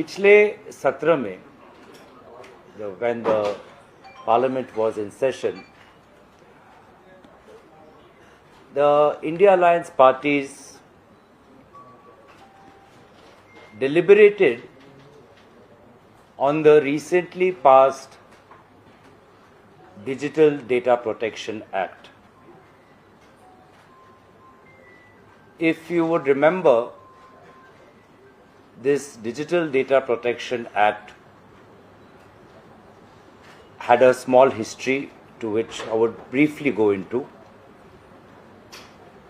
पिछले सत्र में when the Parliament was in session, the India Alliance parties deliberated on the recently passed Digital Data Protection Act. If you would remember, this Digital Data Protection Act had a small history to which I would briefly go into.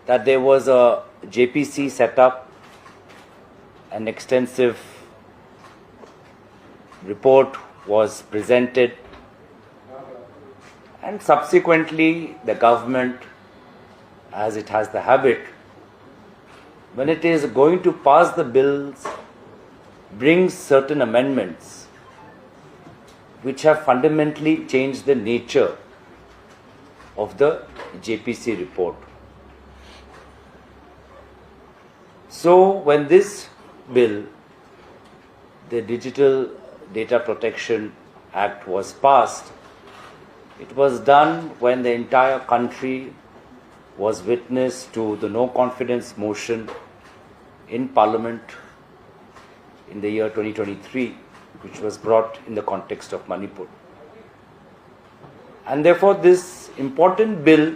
That there was a JPC set up, an extensive report was presented, and subsequently the government, as it has the habit, when it is going to pass the bills, brings certain amendments which have fundamentally changed the nature of the JPC report. So when this bill, the Digital Data Protection Act, was passed, it was done when the entire country was witness to the no confidence motion in Parliament in the year 2023, which was brought in the context of Manipur. And therefore this important bill,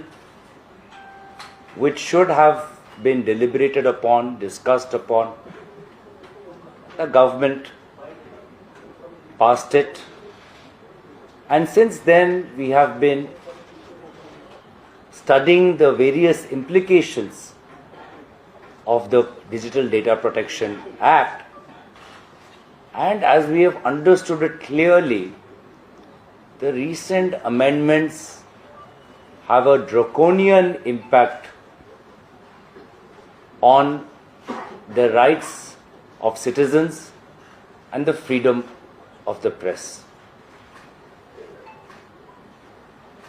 which should have been deliberated upon, discussed upon, the government passed it, and since then we have been studying the various implications of the Digital Data Protection Act, and as we have understood it clearly, the recent amendments have a draconian impact on the rights of citizens and the freedom of the press.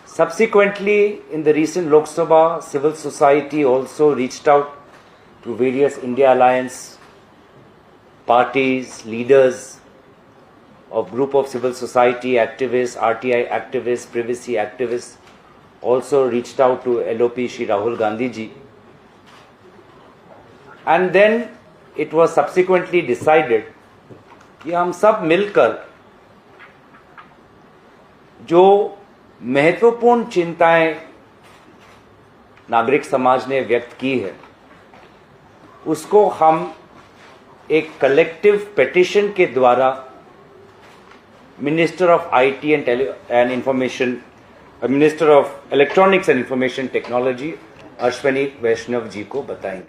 Subsequently, in the recent Lok Sabha, civil society also reached out to various India Alliance parties, leaders of group of civil society activists, RTI activists, privacy activists, also reached out to LOP Shri Rahul Gandhi ji. And then it was subsequently decided कि हम सब मिलकर जो महत्वपूर्ण चिंताएं नागरिक समाज ने व्यक्त की है, उसको हम एक कलेक्टिव पेटिशन के द्वारा minister of IT and information, minister of electronics and information technology Ashwini Vaishnaw ji को बताएंगे.